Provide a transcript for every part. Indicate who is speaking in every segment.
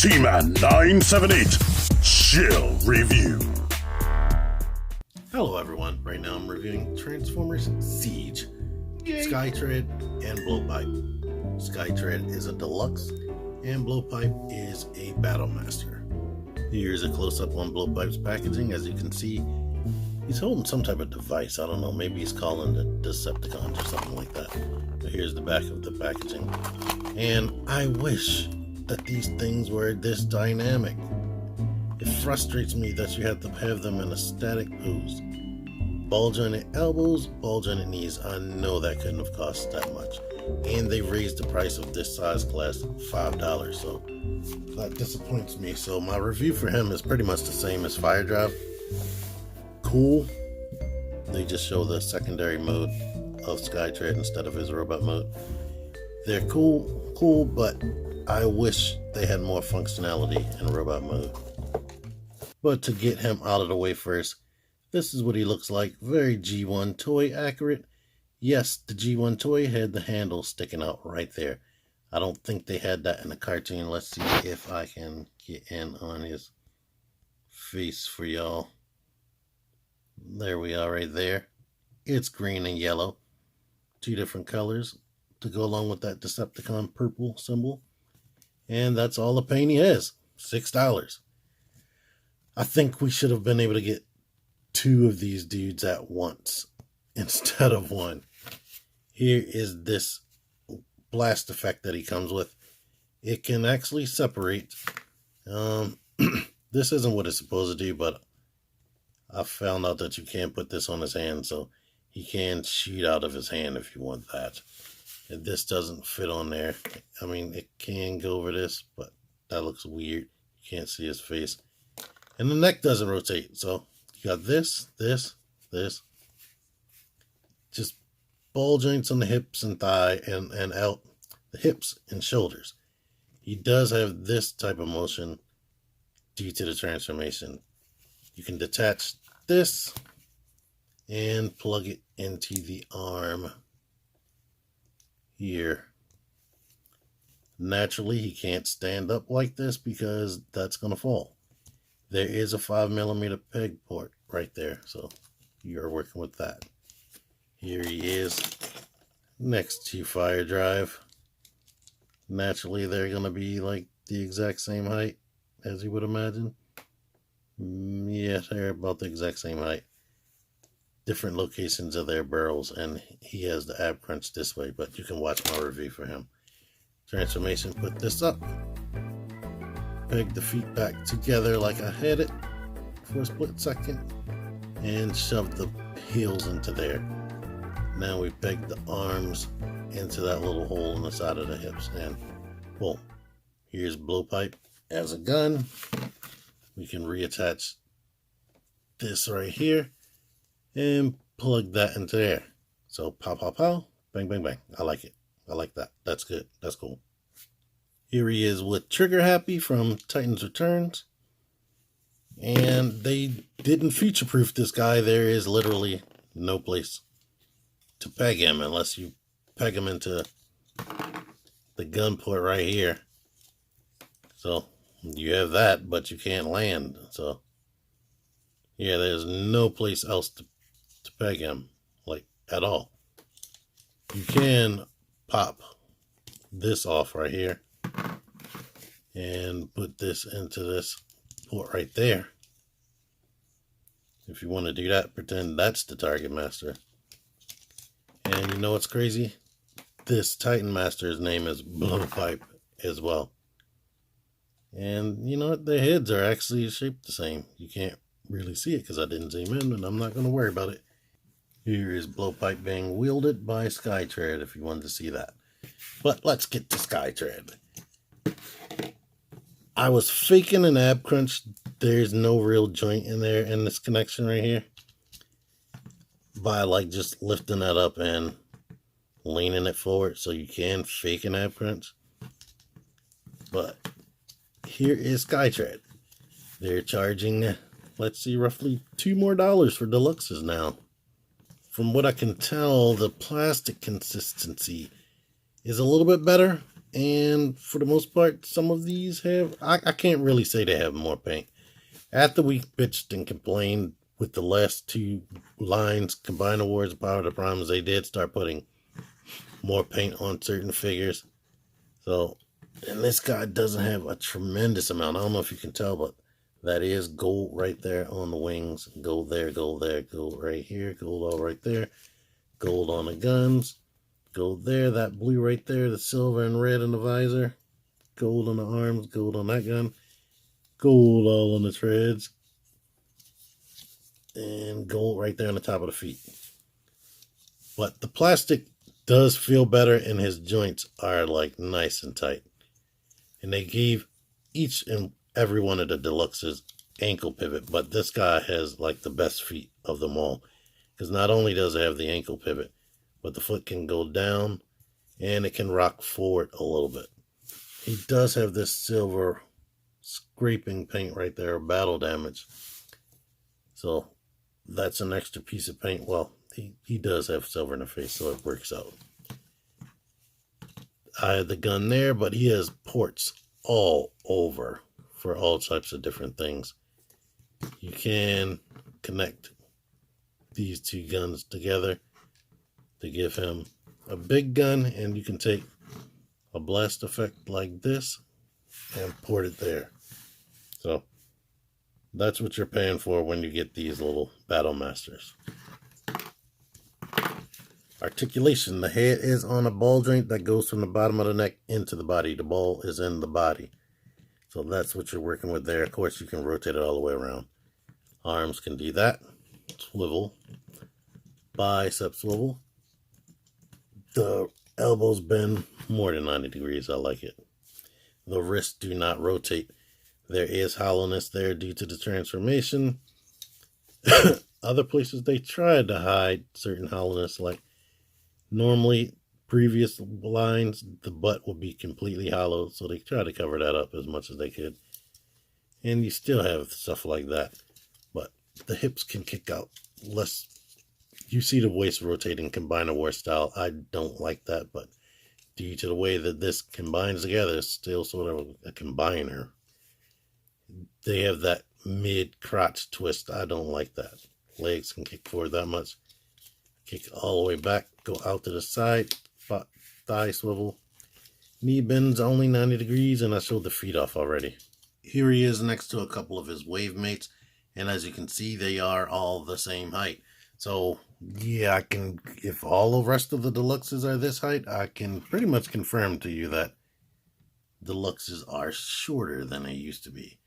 Speaker 1: T-Man 978 Chill Review.
Speaker 2: Hello everyone, right now I'm reviewing Transformers Siege, Skytread, and Blowpipe. Skytread is a deluxe, and Blowpipe is a Battle Master. Here's a close-up on Blowpipe's packaging. As you can see, he's holding some type of device. I don't know, maybe he's calling the Decepticons or something like that. But here's the back of the packaging. And I wish that these things were this dynamic. It frustrates me that you have to have them in a static pose. Ball jointed elbows, ball jointed knees. I know that couldn't have cost that much. And they raised the price of this size class $5, so that disappoints me. So my review for him is pretty much the same as Fire Drive. Cool. They just show the secondary mode of Skytread instead of his robot mode. They're cool, but I wish they had more functionality in robot mode. But to get him out of the way first, this is what he looks like. Very G1 toy accurate. Yes, the G1 toy had the handle sticking out right there. I don't think they had that in the cartoon. Let's see if I can get in on his face for y'all. There we are right there. It's green and yellow. Two different colors to go along with that Decepticon purple symbol. And that's all the paint he has. $6. I think we should have been able to get two of these dudes at once instead of one. Here is this blast effect that he comes with. It can actually separate. This isn't what it's supposed to do, but I found out that you can't put this on his hand, so he can shoot out of his hand if you want that. And this doesn't fit on there. I mean, it can go over this, but that looks weird. You can't see his face. And the neck doesn't rotate, so you got this. Just ball joints on the hips and thigh and out the hips and shoulders. He does have this type of motion due to the transformation. You can detach this and plug it into the arm here. Naturally, he can't stand up like this because that's going to fall. There is a 5mm peg port right there, so you're working with that. Here he is next to Fire Drive. Naturally, they're going to be like the exact same height as you would imagine. Yeah, they're about the exact same height. Different locations of their barrels, and he has the ab crunch this way, but you can watch my review for him. Transformation, put this up. Peg the feet back together like I had it for a split second, and shove the heels into there. Now we peg the arms into that little hole in the side of the hips, and boom. Here's Blowpipe as a gun. We can reattach this right here and plug that into there. So pow, pow, pow, bang, bang, bang. I like it. I like that. That's good. That's cool. Here he is with Trigger Happy from Titans Returns. And they didn't future-proof this guy. There is literally no place to peg him unless you peg him into the gun port right here. So you have that, but you can't land. So yeah, there's no place else to peg him, like, at all. You can pop this off right here and put this into this port right there. If you want to do that, pretend that's the Target Master. And you know what's crazy? This Titan Master's name is Blowpipe as well. And you know what? Their heads are actually shaped the same. You can't really see it because I didn't zoom in, and I'm not going to worry about it. Here is Blowpipe being wielded by Skytread if you wanted to see that. But let's get to Skytread. I was faking an ab crunch. There's no real joint in there in this connection right here. By like just lifting that up and leaning it forward, so you can fake an ab crunch. But here is Skytread. They're charging, let's see, roughly $2 more for deluxes now. From what I can tell, the plastic consistency is a little bit better. And for the most part, some of these have, I can't really say they have more paint. After we bitched and complained with the last two lines, Combine Awards, Power of the Primes, they did start putting more paint on certain figures. So, and this guy doesn't have a tremendous amount. I don't know if you can tell, but that is gold right there on the wings. Gold there, gold right here, gold all right there. Gold on the guns. Gold there, that blue right there, the silver and red in the visor. Gold on the arms, gold on that gun. Gold all on the treads. And gold right there on the top of the feet. But the plastic does feel better, and his joints are like nice and tight. And they gave each and every one of the Deluxes ankle pivot, but this guy has like the best feet of them all, because not only does it have the ankle pivot, but the foot can go down and it can rock forward a little bit. He does have this silver scraping paint right there, battle damage, so that's an extra piece of paint. Well, he does have silver in the face, so it works out. I had the gun there, but he has ports all over for all types of different things. You can connect these two guns together to give him a big gun, and you can take a blast effect like this and port it there. So that's what you're paying for when you get these little Battle Masters. Articulation. The head is on a ball joint that goes from the bottom of the neck into the body. The ball is in the body. So that's what you're working with there. Of course, you can rotate it all the way around. Arms can do that. Swivel. Bicep swivel. The elbows bend more than 90 degrees. I like it. The wrists do not rotate. There is hollowness there due to the transformation. Other places they tried to hide certain hollowness, like normally previous lines, the butt would be completely hollow, so they tried to cover that up as much as they could. And you still have stuff like that, but the hips can kick out less. You see the waist rotating Combine Award style. I don't like that, but due to the way that this combines together, it's still sort of a combiner. They have that mid crotch twist. I don't like that. Legs can kick forward that much. Kick all the way back, go out to the side, thigh swivel. Knee bends only 90 degrees, and I showed the feet off already. Here he is next to a couple of his wave mates, and as you can see, they are all the same height. So yeah, I can, if all the rest of the Deluxes are this height, I can pretty much confirm to you that Deluxes are shorter than they used to be.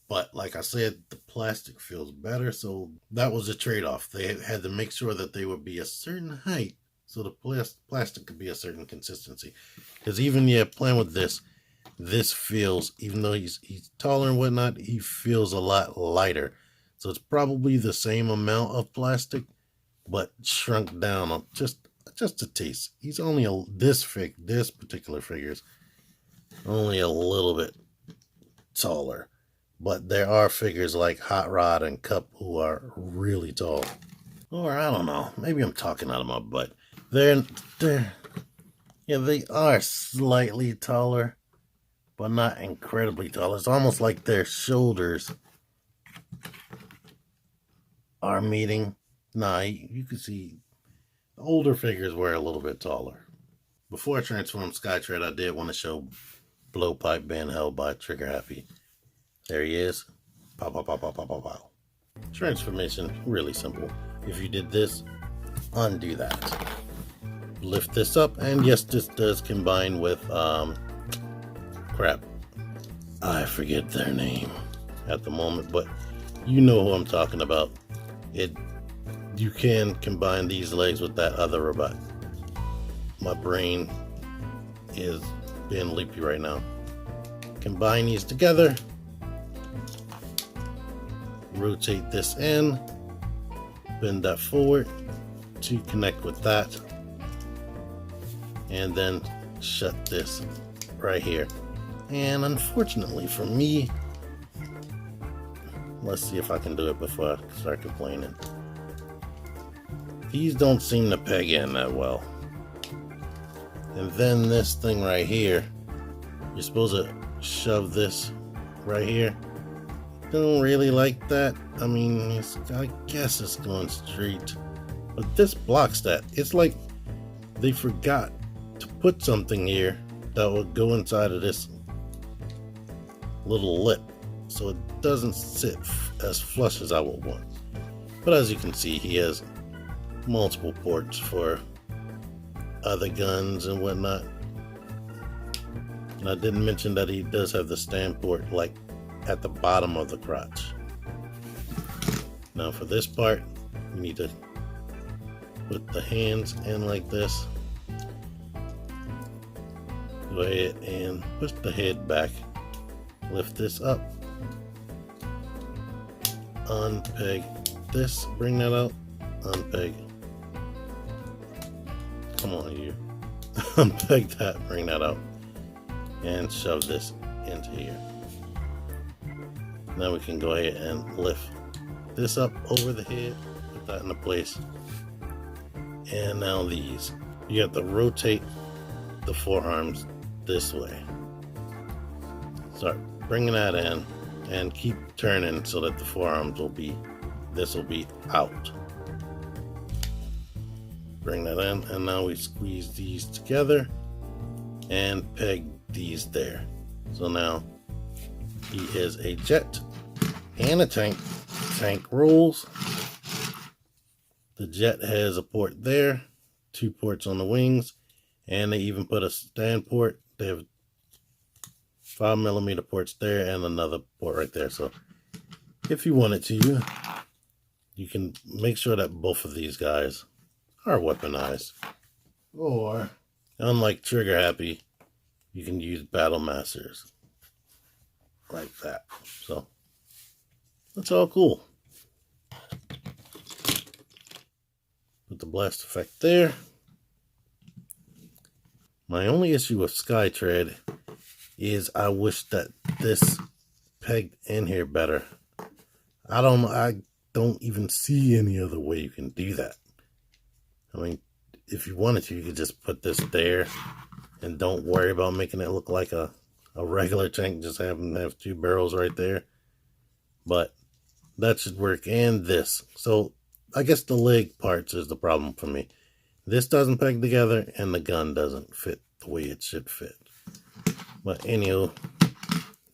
Speaker 2: But like I said, the plastic feels better, so that was a trade-off. They had to make sure that they would be a certain height so the plastic could be a certain consistency. Because even, yeah, playing with this feels, even though he's taller and whatnot, he feels a lot lighter. So it's probably the same amount of plastic, but shrunk down just a taste. He's only this particular figure's only a little bit taller. But there are figures like Hot Rod and Cup who are really tall. Or I don't know, maybe I'm talking out of my butt. Yeah, they are slightly taller, but not incredibly tall. It's almost like their shoulders are meeting. Nah, you can see the older figures were a little bit taller. Before I transformed Skytread, I did want to show Blowpipe being held by Trigger Happy. There he is. Pow, pow, pow, pow, pow, pow, pow. Transformation, really simple. If you did this, undo that. Lift this up, and yes, this does combine with, crap. I forget their name at the moment, but you know who I'm talking about. You can combine these legs with that other robot. My brain is being leapy right now. Combine these together. Rotate this in, bend that forward to connect with that, and then shut this right here. And unfortunately for me, let's see if I can do it before I start complaining. These don't seem to peg in that well. And then this thing right here, you're supposed to shove this right here. Don't really like that. I mean, I guess it's going straight, but this blocks that. It's like they forgot to put something here that would go inside of this little lip, so it doesn't sit as flush as I would want. But as you can see, he has multiple ports for other guns and whatnot. And I didn't mention that he does have the stand port like at the bottom of the crotch. Now for this part, you need to put the hands in like this. Go ahead and push the head back. Lift this up. Unpeg this. Bring that out. Unpeg. Come on, you. Unpeg that. Bring that out. And shove this into here. Now we can go ahead and lift this up over the head, put that into place. And now these. You have to rotate the forearms this way. Start bringing that in and keep turning so that the forearms will be, this will be out. Bring that in, and now we squeeze these together and peg these there. So now he is a jet and a tank. Tank rolls. The jet has a port there, 2 ports on the wings, and they even put a stand port. They have 5mm ports there and another port right there. So if you wanted to, you can make sure that both of these guys are weaponized. Or, unlike Trigger Happy, you can use Battle Masters like that. So that's all cool. Put the blast effect there. My only issue with Skytread is I wish that this pegged in here better. I don't even see any other way you can do that. I mean, if you wanted to, you could just put this there and don't worry about making it look like a regular tank, just have 2 barrels right there. But that should work, and this. So I guess the leg parts is the problem for me. This doesn't peg together, and the gun doesn't fit the way it should fit. But anyhow,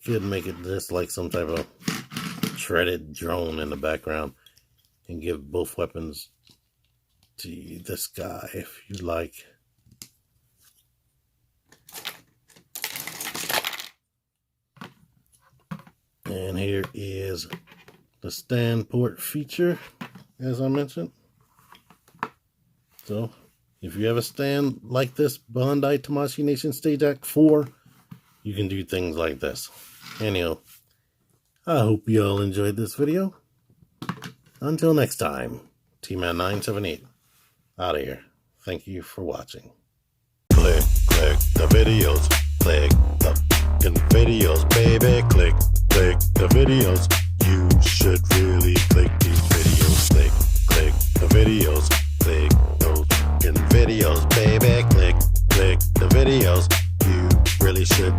Speaker 2: could make it just like some type of shredded drone in the background and give both weapons to this guy if you like. And here is the stand port feature, as I mentioned. So if you have a stand like this Bandai Tamashii Nation Stage Act 4, you can do things like this. Anyhow, I hope you all enjoyed this video. Until next time, T-Man 978 out of here. Thank you for watching. Click the videos. Click the videos, baby. Click the videos. You should really click these videos. Click the videos. Click those videos, baby. Click the videos. You really should